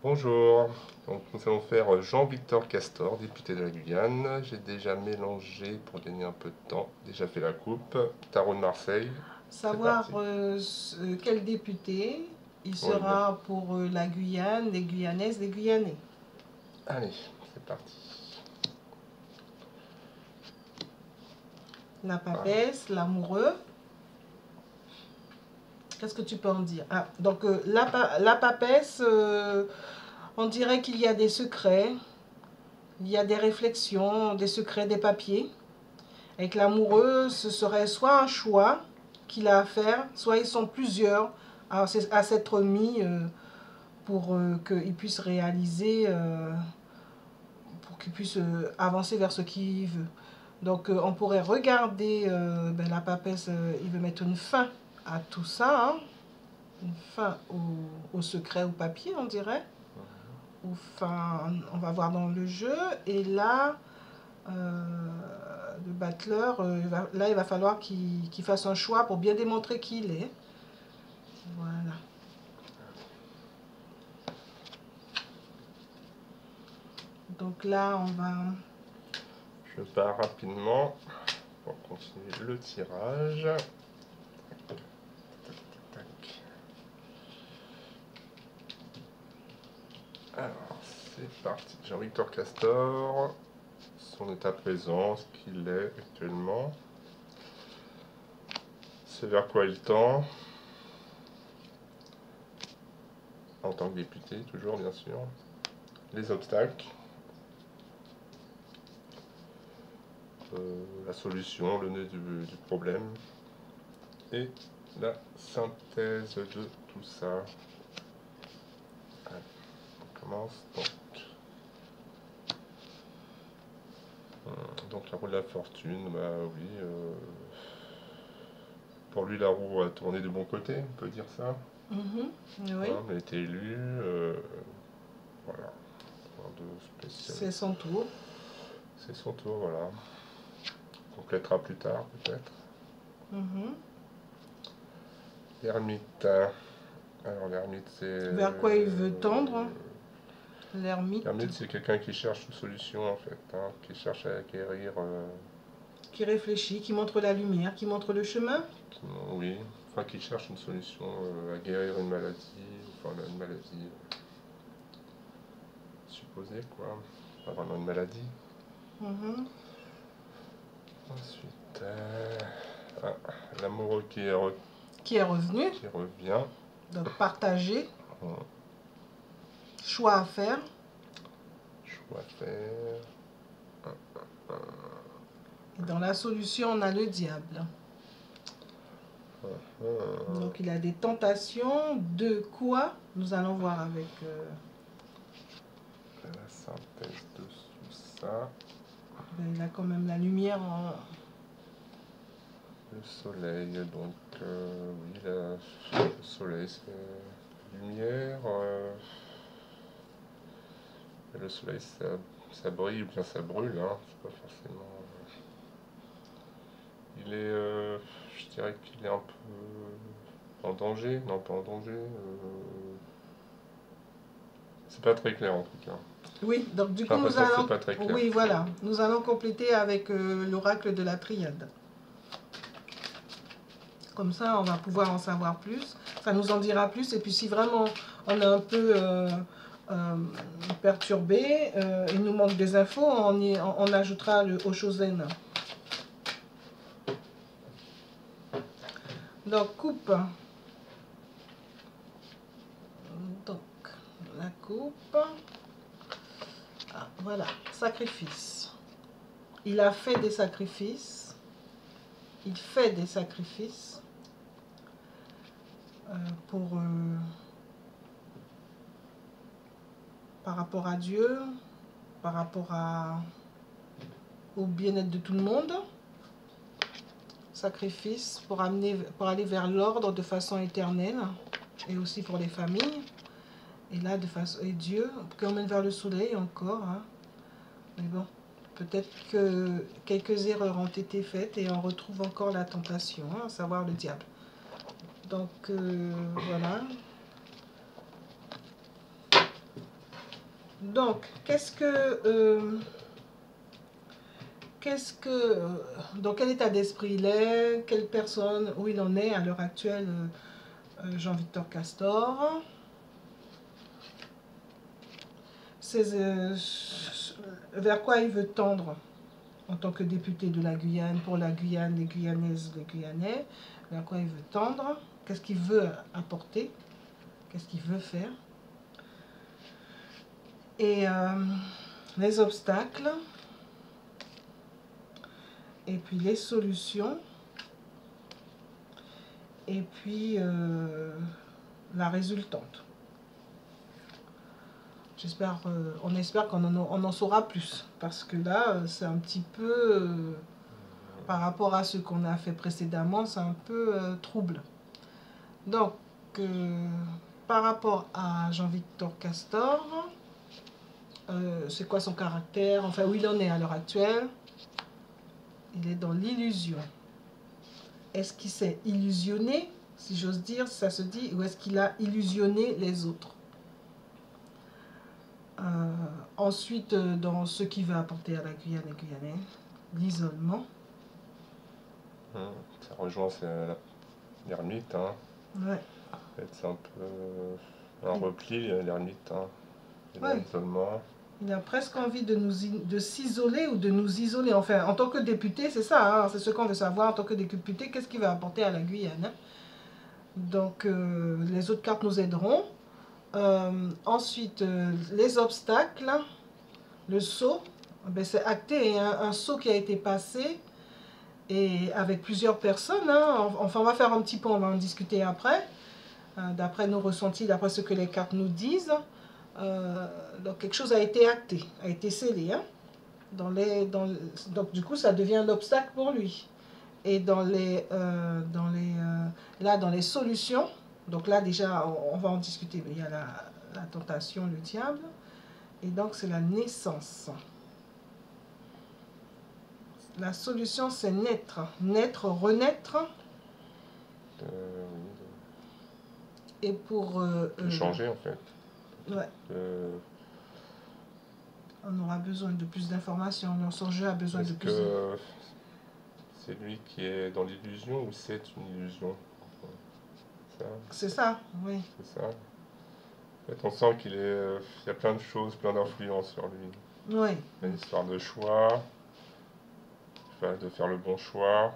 Bonjour, donc nous allons faire Jean-Victor Castor, député de la Guyane. J'ai déjà mélangé pour gagner un peu de temps, déjà fait la coupe. Tarot de Marseille, c'est Savoir parti. quel député il Oui, sera pour la Guyane, les Guyanaises, les Guyanais. allez, c'est parti. La Ah, papesse, l'amoureux. Qu'est-ce que tu peux en dire? Donc la papesse, on dirait qu'il y a des secrets, il y a des réflexions, des secrets, des papiers. Avec l'amoureux, ce serait soit un choix qu'il a à faire, soit ils sont plusieurs à s'être mis pour qu'il puisse réaliser, pour qu'il puisse avancer vers ce qu'il veut. Donc on pourrait regarder, la papesse, il veut mettre une fin à tout ça, hein, une fin au secret, au papier, on dirait. Enfin, on va voir dans le jeu. Et là, le battleur, là, il va falloir qu'il fasse un choix pour bien démontrer qui il est. Voilà. Donc là, on va... je pars rapidement pour continuer le tirage. Tac. Alors, c'est parti. Jean-Victor Castor, son état présent, ce qu'il est actuellement, ce vers quoi il tend, en tant que député, toujours bien sûr, les obstacles, la solution, le nœud du problème et la synthèse de tout ça. Allez, on commence donc la roue de la fortune, bah oui, pour lui la roue a tourné du bon côté, on peut dire ça. Mhm, oui, Hein, il a été élu, voilà, de spécial. c'est son tour. C'est son tour, voilà. On complétera plus tard peut-être. Mhm. L'ermite. Alors l'ermite c'est... Vers quoi il veut tendre, l'ermite, L'ermite c'est quelqu'un qui cherche une solution en fait, hein, qui cherche à acquérir... qui réfléchit, qui montre la lumière, qui montre le chemin. oui, enfin qui cherche une solution à guérir une maladie, enfin une maladie supposée quoi, pas vraiment une maladie. Mhm. Ensuite, l'amoureux Qui est revenu, qui revient. donc partager, Hum, choix à faire. choix à faire. Et dans la solution, on a le diable. Donc il a des tentations. De quoi? Nous allons voir avec... La synthèse de tout ça. il a quand même la lumière en... Le soleil, donc oui, le soleil c'est lumière. Le soleil ça brille ou bien ça brûle, hein, c'est pas forcément. Il est, je dirais qu'il est un peu en danger, non pas en danger. C'est pas très clair en tout cas. Oui, donc du J'ai coup nous l'impression que c'est allons... pas très clair. Oui, voilà. Nous allons compléter avec l'oracle de la triade. Comme ça, on va pouvoir en savoir plus. Ça nous en dira plus. Et puis si vraiment on est un peu euh, perturbé, il nous manque des infos, on ajoutera le Oshozen. Donc coupe. Donc la coupe. Ah, voilà, sacrifice. Il a fait des sacrifices. Il fait des sacrifices pour par rapport à Dieu, par rapport au bien-être de tout le monde. Sacrifice pour aller vers l'ordre de façon éternelle et aussi pour les familles. Et là, et Dieu, qui emmène vers le soleil encore. Hein. Mais bon, peut-être que quelques erreurs ont été faites et on retrouve encore la tentation, hein, à savoir le diable. Donc voilà. Donc, dans quel état d'esprit il est, quelle personne, où il en est à l'heure actuelle, Jean-Victor Castor. Vers quoi il veut tendre en tant que député de la Guyane, pour la Guyane, les Guyanaises, les Guyanais, vers quoi il veut tendre, qu'est-ce qu'il veut apporter, qu'est-ce qu'il veut faire. Et les obstacles, et puis les solutions, et puis la résultante. On espère qu'on en saura plus, parce que là, c'est un petit peu, par rapport à ce qu'on a fait précédemment, c'est un peu trouble. Donc, par rapport à Jean-Victor Castor, c'est quoi son caractère, enfin où il en est à l'heure actuelle? Il est dans l'illusion. Est-ce qu'il s'est illusionné, si j'ose dire, ça se dit, ou est-ce qu'il a illusionné les autres? Ensuite, dans ce qu'il veut apporter à la Guyane et Guyanais, l'isolement. Ça rejoint l'ermite. Hein. Ouais. C'est un peu un repli, l'ermite. Hein. Ouais. L'isolement. Il a presque envie de s'isoler ou de nous isoler. Enfin, en tant que député, c'est ça, hein, c'est ce qu'on veut savoir en tant que député, qu'est-ce qu'il va apporter à la Guyane. Hein. Donc, les autres cartes nous aideront. Ensuite, les obstacles, le saut, ben, c'est acté, hein, un saut qui a été passé, et avec plusieurs personnes. Hein, enfin, on va faire un petit peu, on va en discuter après, d'après nos ressentis, d'après ce que les cartes nous disent. Donc quelque chose a été acté, a été scellé. Hein, donc du coup, ça devient un obstacle pour lui. Et dans les solutions, donc là déjà, on va en discuter, mais il y a la tentation, le diable. Et donc c'est la naissance. La solution, c'est naître, renaître. Et pour... changer en fait. Ouais. On aura besoin de plus d'informations. Son jeu a besoin de plus. Est-ce que c'est lui qui est dans l'illusion ou c'est une illusion? C'est ça, oui. C'est ça. En fait, on sent qu'il y a plein de choses, plein d'influences sur lui. Oui. Il y a une histoire de choix, de faire le bon choix.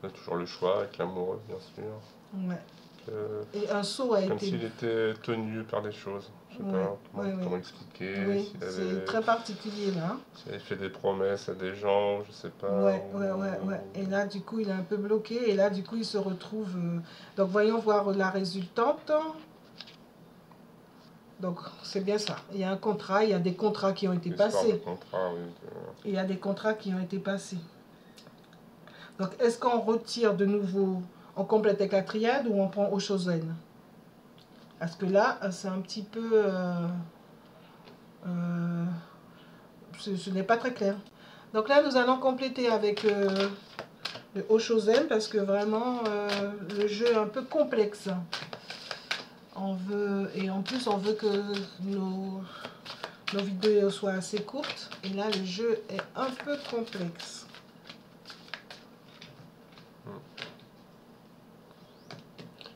On a toujours le choix avec l'amoureux, bien sûr. Ouais. Et un saut a comme été... s'il était tenu par des choses. Je sais pas comment expliquer. Oui, c'est très particulier là. S'il avait fait des promesses à des gens, je sais pas. Ouais. Et là, du coup, il est un peu bloqué. Et là, du coup, il se retrouve... Donc, voyons voir la résultante. Donc, c'est bien ça. Il y a un contrat, il y a des contrats qui ont été passés. Il y a des contrats qui ont été passés. Donc, est-ce qu'on retire de nouveau, on complète avec la triade ou on prend Oshozen? Parce que là, c'est un petit peu... ce n'est pas très clair. Donc là, nous allons compléter avec le Oshozen parce que vraiment, le jeu est un peu complexe. Et en plus, on veut que nos vidéos soient assez courtes. Et là, le jeu est un peu complexe.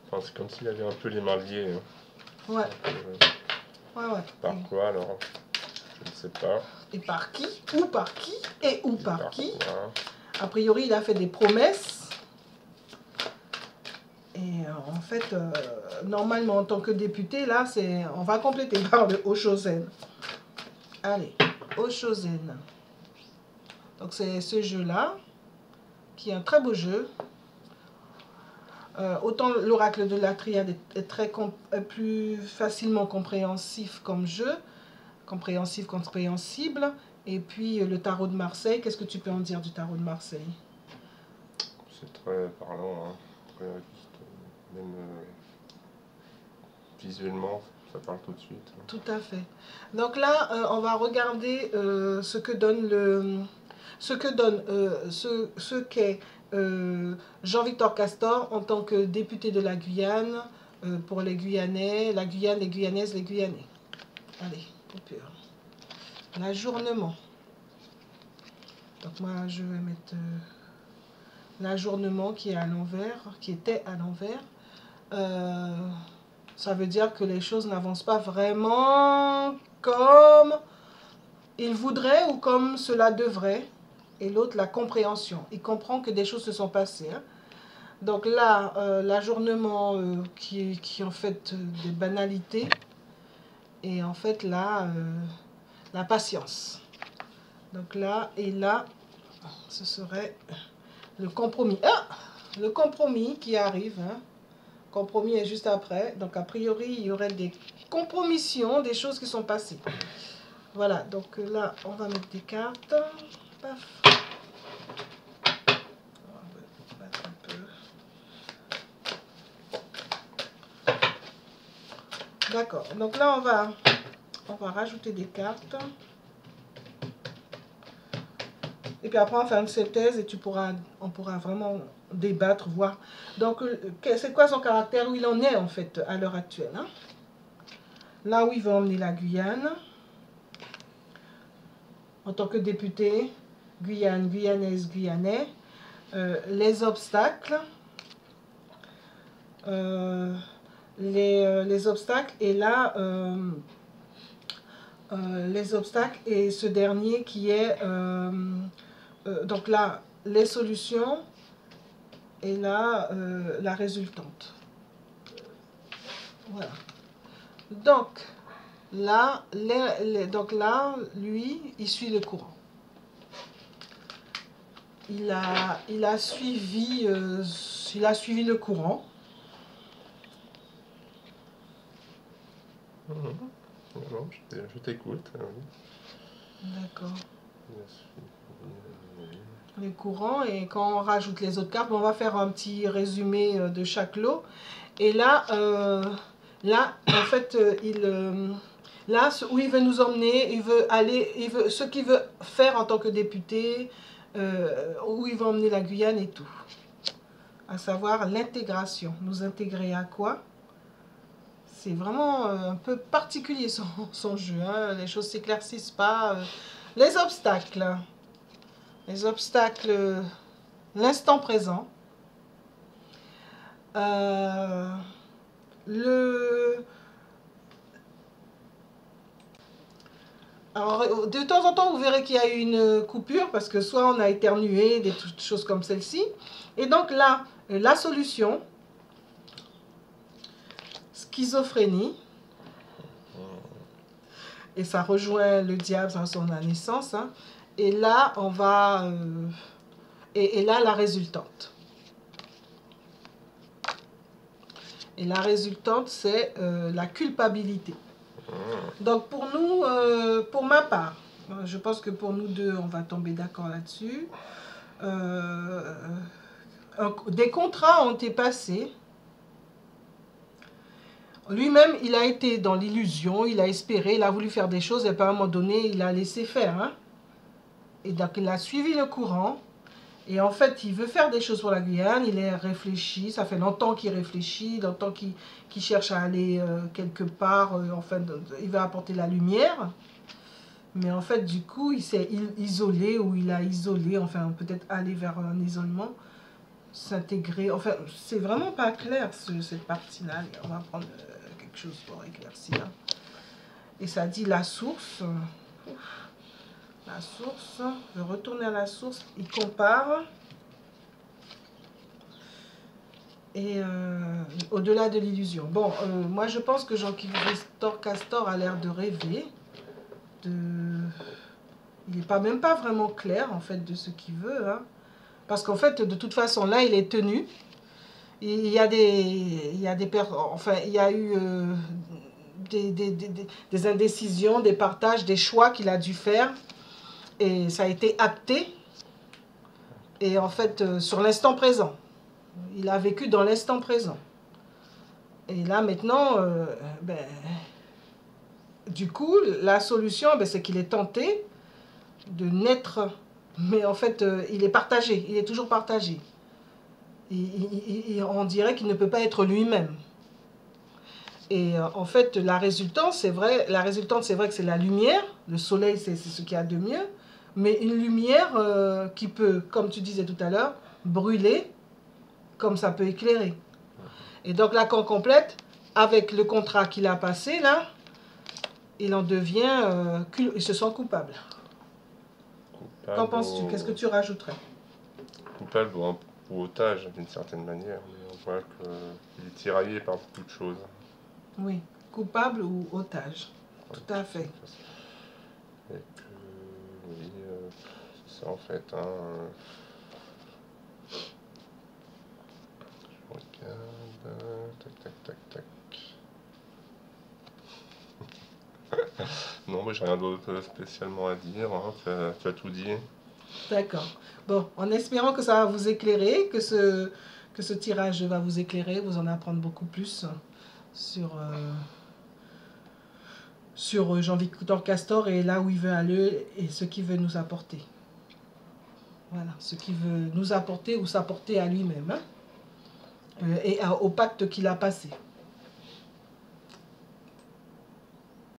Enfin, c'est comme s'il avait un peu les mains liées. Hein. Ouais. Par quoi alors? Je ne sais pas. Et par qui? Ou par qui? Et où par qui? Quoi? A priori, il a fait des promesses. Et en fait, normalement, en tant que député, là, on va compléter par le Oshozen. Allez, Oshozen. Donc, c'est ce jeu-là, qui est un très beau jeu. Autant l'oracle de la triade est plus facilement compréhensif comme jeu, compréhensible. Et puis le tarot de Marseille, qu'est-ce que tu peux en dire du tarot de Marseille? C'est très parlant, hein. Très juste, même visuellement, ça parle tout de suite. Hein. Tout à fait. Donc là, on va regarder ce qu'est Jean-Victor Castor en tant que député de la Guyane pour les Guyanais, la Guyane, les Guyanaises, les Guyanais. Allez, coupure. L'ajournement. Donc moi, je vais mettre l'ajournement qui est à l'envers, qui était à l'envers. Ça veut dire que les choses n'avancent pas vraiment comme il voudrait ou comme cela devrait. Et l'autre, la compréhension. Il comprend que des choses se sont passées. Hein. Donc là, l'ajournement qui est en fait des banalités. Et en fait là, la patience. Donc là et là, ce serait le compromis. Ah, le compromis qui arrive. Hein. Compromis est juste après. Donc a priori, il y aurait des compromissions, des choses qui sont passées. Voilà, donc là, on va mettre des cartes. Paf. On va mettre un peu. D'accord, donc là, on va rajouter des cartes. Et puis après, on va faire une synthèse et on pourra vraiment débattre, voir. Donc, c'est quoi son caractère, où il en est en fait à l'heure actuelle. Hein? Là où il veut emmener la Guyane. En tant que député, Guyane, Guyanaise, Guyanais, les obstacles, les obstacles, et là, les obstacles, et ce dernier qui est, donc là, les solutions, et là, la résultante. Voilà. Donc là, lui, il suit le courant. Il a suivi le courant. Non, je t'écoute. D'accord. Le courant, et quand on rajoute les autres cartes, on va faire un petit résumé de chaque lot. Et là, en fait, là, où il veut nous emmener, il veut aller, ce qu'il veut faire en tant que député, où il veut emmener la Guyane et tout. À savoir l'intégration. Nous intégrer à quoi? C'est vraiment un peu particulier son jeu. Hein. Les choses ne s'éclaircissent pas. Les obstacles. Les obstacles, l'instant présent. Alors, de temps en temps, vous verrez qu'il y a eu une coupure parce que soit on a éternué, des choses comme celle-ci. Et donc là, la solution, schizophrénie. Et ça rejoint le diable dans son naissance. Hein. Et là, on va... et là, la résultante. Et la résultante, c'est la culpabilité. Donc pour nous, pour ma part, je pense que pour nous deux, on va tomber d'accord là-dessus. Des contrats ont été passés. Lui-même, il a été dans l'illusion, il a espéré, il a voulu faire des choses et à un moment donné, il a laissé faire. Hein. Et donc il a suivi le courant. Et en fait, il veut faire des choses pour la Guyane, il est réfléchi, ça fait longtemps qu'il réfléchit, longtemps qu'il cherche à aller quelque part, enfin, il veut apporter la lumière. Mais en fait, du coup, il s'est isolé, ou il a isolé, enfin, peut-être aller vers un isolement, s'intégrer, enfin, c'est vraiment pas clair, cette partie-là. On va prendre quelque chose pour éclaircir. Et ça dit la source. La source, je vais retourner à la source, il compare. Et au-delà de l'illusion. Bon, moi je pense que Jean-Victor Castor a l'air de rêver. Il n'est même pas vraiment clair en fait de ce qu'il veut. Hein. Parce qu'en fait, de toute façon, là, il est tenu. Il y a eu des indécisions, des partages, des choix qu'il a dû faire. Et ça a été acté, et en fait, sur l'instant présent. Il a vécu dans l'instant présent. Et là, maintenant, du coup, la solution, c'est qu'il est tenté de naître, mais en fait, il est partagé, il est toujours partagé. On dirait qu'il ne peut pas être lui-même. Et en fait, la résultante, c'est vrai que c'est la lumière. Le soleil, c'est ce qu'il y a de mieux. Mais une lumière qui peut, comme tu disais tout à l'heure, brûler, comme ça peut éclairer. Et donc l'accord complète, avec le contrat qu'il a passé là, il en devient, il se sent coupable. Qu'en penses-tu? Qu'est-ce que tu rajouterais? Coupable ou otage d'une certaine manière, mais on voit qu'il est tiraillé par beaucoup de choses. Oui, coupable ou otage, Ouais, tout à fait. Et que, oui, c'est ça en fait. Hein, je regarde. Tac, tac, tac, tac. Non, mais j'ai rien d'autre spécialement à dire. Hein, tu as tout dit. D'accord. Bon, en espérant que ça va vous éclairer, que ce tirage va vous éclairer, vous en apprendre beaucoup plus sur Jean-Victor Castor et là où il veut aller et ce qu'il veut nous apporter. Voilà, ce qu'il veut nous apporter ou s'apporter à lui-même, hein, et au pacte qu'il a passé.